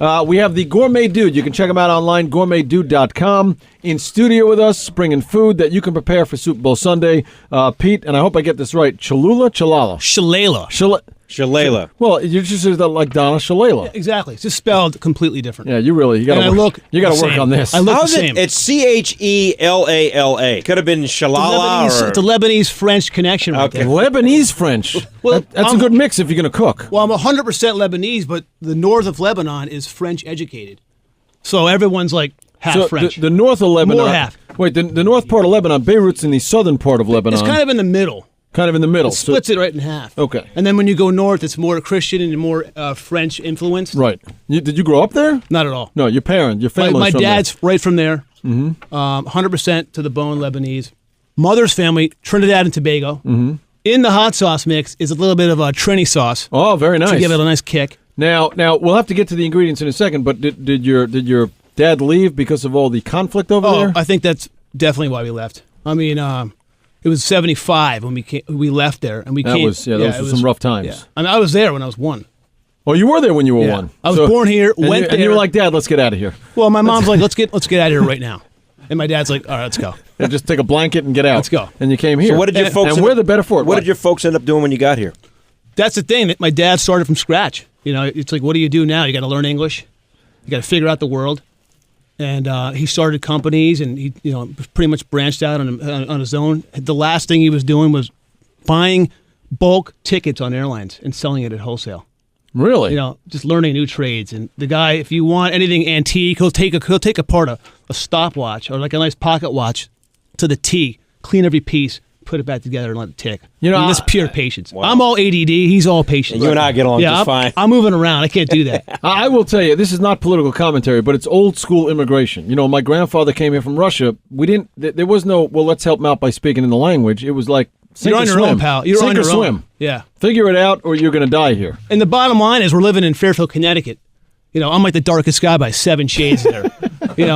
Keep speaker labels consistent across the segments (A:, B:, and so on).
A: We have the Gourmet Dude. You can check him out online, gourmetdude.com. In studio with us, bringing food that you can prepare for Super Bowl Sunday. Pete, and I hope I get this right, Cholula? Shalala. Well, you just said that like Donna Shalala.
B: Yeah, exactly. It's just spelled completely different.
A: Yeah, you got to work on this.
B: I look the same.
C: It's Chellala. Could have been Shalala.
B: It's a Lebanese-French connection right there.
A: Lebanese-French. Well, that's a good mix if you're going to cook.
B: Well, I'm 100% Lebanese, but the north of Lebanon is French-educated. So everyone's like half French.
A: The north of Lebanon.
B: More half.
A: Wait, the north part of Lebanon, Beirut's in the southern part of Lebanon.
B: It's kind of in the middle.
A: Kind of in the middle.
B: It splits it right in half.
A: Okay.
B: And then when you go north, it's more Christian and more French influenced.
A: Right. Did you grow up there?
B: Not at all.
A: No, your family.
B: My dad's right from there.
A: Mm-hmm.
B: 100% to the bone Lebanese. Mother's family, Trinidad and Tobago.
A: Mm-hmm.
B: In the hot sauce mix is a little bit of a Trini sauce.
A: Oh, very nice.
B: To give it a nice kick.
A: Now we'll have to get to the ingredients in a second, but did your dad leave because of all the conflict over there?
B: I think that's definitely why we left. I mean, it was 75 when we left there, and
A: those were some rough times.
B: Yeah. I mean, I was there when I was 1.
A: Oh, you were there when you were 1.
B: I was born here, went there.
A: And you were like, Dad, let's get out of here.
B: Well, my mom's like, let's get out of here right now. And my dad's like, all right, let's go.
A: And just take a blanket and get out.
B: Let's go.
A: And you came here.
C: So what did your folks?
A: And we're the better for it.
C: What did your folks end up doing when you got here?
B: That's the thing. That my dad started from scratch. You know, it's like, what do you do now? You got to learn English. You got to figure out the world. And he started companies, and he, pretty much branched out on his own. The last thing he was doing was buying bulk tickets on airlines and selling it at wholesale.
A: Really?
B: Just learning new trades. And the guy, if you want anything antique, he'll take apart a stopwatch or like a nice pocket watch to the T, clean every piece, put it back together, and let it tick. That's pure patience. Wow. I'm all ADD. He's all patience.
C: And you and I get along just fine.
B: I'm moving around. I can't do that.
A: I will tell you, this is not political commentary, but it's old school immigration. My grandfather came here from Russia. There was no, let's help him out by speaking in the language. It was like,
B: you're on your own, pal. You're on your own.
A: Swim.
B: Yeah.
A: Figure it out or you're going to die here.
B: And the bottom line is we're living in Fairfield, Connecticut. I'm like the darkest guy by 7 shades there. You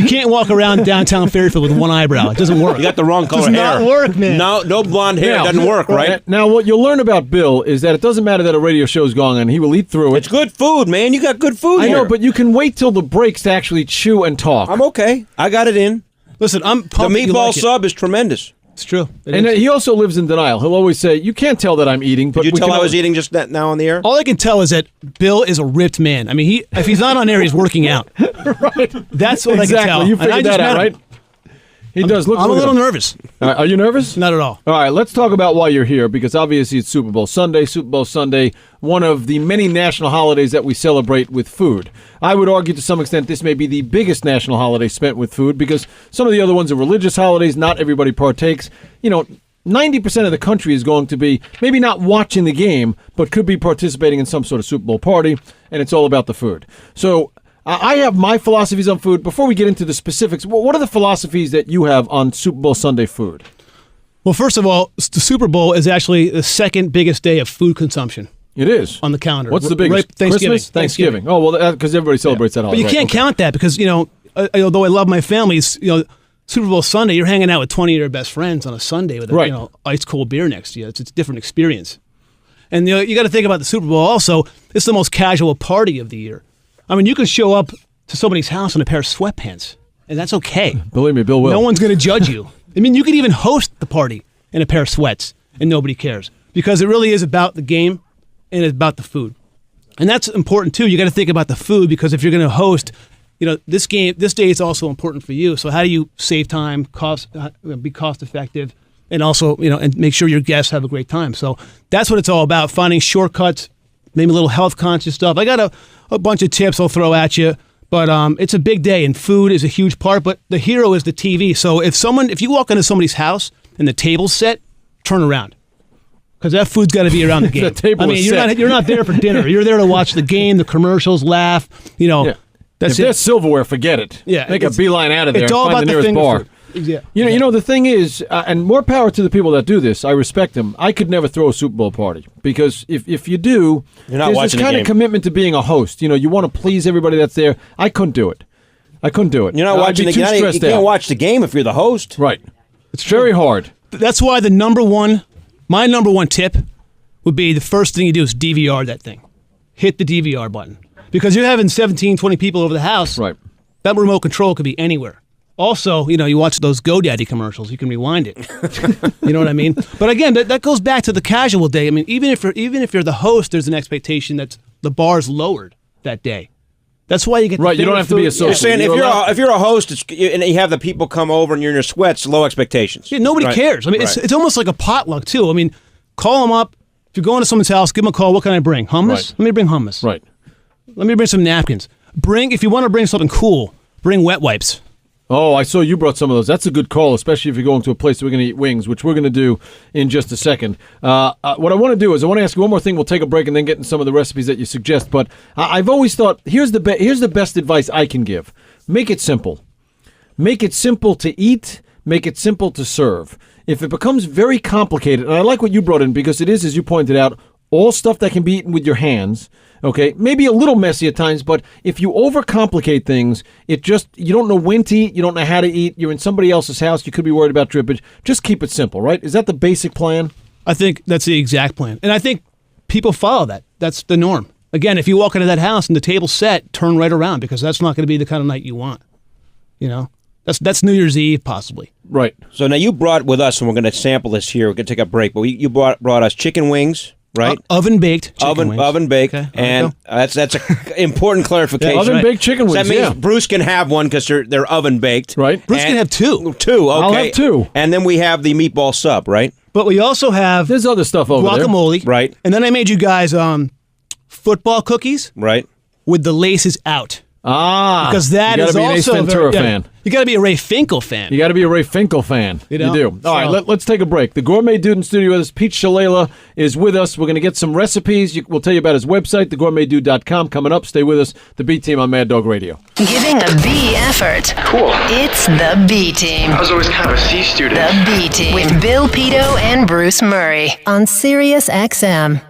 B: can't walk around downtown Fairfield with one eyebrow. It doesn't work.
C: You got the wrong color hair.
B: It does not work, man.
C: No blonde hair doesn't work, right?
A: Now, what you'll learn about Bill is that it doesn't matter that a radio show's going on. He will eat through it.
C: It's good food, man. You got good food here.
A: I know, but you can wait till the breaks to actually chew and talk.
C: I'm okay. I got it in.
B: Listen, the
C: meatball sub is tremendous.
B: It's true.
A: He also lives in denial. He'll always say, you can't tell that I'm eating. But
C: Did you tell I was eating just now on the air?
B: All I can tell is that Bill is a ripped man. I mean, if he's not on air, he's working out.
A: Right.
B: That's what I can tell.
A: You figured that out, right? He does. Look,
B: I'm a little nervous.
A: Are you nervous?
B: Not at all.
A: All right, let's talk about why you're here, because obviously it's Super Bowl Sunday. Super Bowl Sunday, one of the many national holidays that we celebrate with food. I would argue to some extent this may be the biggest national holiday spent with food, because some of the other ones are religious holidays. Not everybody partakes. 90% of the country is going to be maybe not watching the game, but could be participating in some sort of Super Bowl party, and it's all about the food. So I have my philosophies on food. Before we get into the specifics, what are the philosophies that you have on Super Bowl Sunday food?
B: Well, first of all, the Super Bowl is actually the second biggest day of food consumption.
A: It is.
B: On the calendar.
A: What's the biggest?
B: Right, Thanksgiving.
A: Christmas? Thanksgiving. Oh, well, because everybody celebrates that holiday.
B: But you can't count that because, although I love my family, Super Bowl Sunday, you're hanging out with 20 of your best friends on a Sunday with ice cold beer next to you. It's a different experience. And you got to think about the Super Bowl also. It's the most casual party of the year. I mean, you can show up to somebody's house in a pair of sweatpants, and that's okay.
A: Believe me, Bill will.
B: No one's going to judge you. I mean, you could even host the party in a pair of sweats, and nobody cares because it really is about the game and it's about the food. And that's important too. You got to think about the food because if you're going to host, this day is also important for you. So how do you save time, be cost effective, and also, and make sure your guests have a great time. So that's what it's all about, finding shortcuts, maybe a little health conscious stuff. I got a bunch of tips I'll throw at you, but it's a big day and food is a huge part, but the hero is the TV. So if you walk into somebody's house and the table's set, turn around. Because that food's got to be around the game.
A: The table is set.
B: You're not there for dinner. You're there to watch the game, the commercials, laugh.
A: If there's silverware, forget it.
B: Yeah,
A: make a beeline out of there.
B: It's all
A: and find
B: about
A: the nearest bar.
B: Yeah.
A: The thing is, and more power to the people that do this. I respect them. I could never throw a Super Bowl party because if you do, there's this kind of commitment to being a host. You want to please everybody that's there. I couldn't do it. You're
C: not watching the game. You can't watch the game if you're the host.
A: Right. It's very hard.
B: That's why my number one tip would be the first thing you do is DVR that thing. hit the DVR button. Because you're having 17, 20 people over the house.
A: Right.
B: That remote control could be anywhere. Also, you watch those GoDaddy commercials. You can rewind it. You know what I mean? But again, that goes back to the casual day. I mean, even if you're the host, there's an expectation that the bar's lowered that day. That's why you get
A: right. You don't have to be a social.
C: You're saying if you're a host and you have the people come over and you're in your sweats, low expectations.
B: Yeah, nobody cares. I mean, it's almost like a potluck too. I mean, call them up. If you're going to someone's house, give them a call. What can I bring? Hummus?
A: Right.
B: Let me bring hummus.
A: Right.
B: Let me bring some napkins. If you want to bring something cool, bring wet wipes.
A: Oh, I saw you brought some of those. That's a good call, especially if you're going to a place where we're going to eat wings, which we're going to do in just a second. What I want to do is I want to ask you one more thing. We'll take a break and then get into some of the recipes that you suggest. But I've always thought, here's the best advice I can give. Make it simple. Make it simple to eat. Make it simple to serve. If it becomes very complicated, and I like what you brought in because it is, as you pointed out, all stuff that can be eaten with your hands. Okay, maybe a little messy at times, but if you overcomplicate things, you don't know when to eat, you don't know how to eat, you're in somebody else's house, you could be worried about drippage. Just keep it simple, right? Is that the basic plan?
B: I think that's the exact plan. And I think people follow that. That's the norm. Again, if you walk into that house and the table's set, turn right around because that's not going to be the kind of night you want. That's New Year's Eve, possibly.
A: Right.
C: So now you brought with us, and we're going to sample this here. We're going to take a break, but you brought us chicken wings. Right,
B: oven baked chicken wings.
C: Oven baked,
B: okay,
C: and that's an important clarification.
A: Yeah, oven baked chicken wings.
C: So that means Bruce can have one because they're oven baked.
A: Right,
B: Bruce can have two.
C: Two, okay.
A: I'll have two.
C: And then we have the meatball sub, right?
B: But we also have
A: there's other stuff over
B: guacamole,
A: there.
C: Right?
B: And then I made you guys football cookies,
C: right,
B: with the laces out.
A: you
B: Because that
A: gotta
B: is
A: be an Ace
B: also
A: Ventura fan.
B: You got to be a Ray Finkel fan.
A: You got to be a Ray Finkel fan. You do. All right, let's take a break. The Gourmet Dude in studio with us, Pete Shalala, is with us. We're going to get some recipes. We'll tell you about his website, thegourmetdude.com. Coming up, stay with us. The B Team on Mad Dog Radio.
D: Giving a B effort.
E: Cool.
D: It's the B Team.
E: I was always kind of a C student.
D: The B Team with Bill Pito and Bruce Murray on Sirius XM.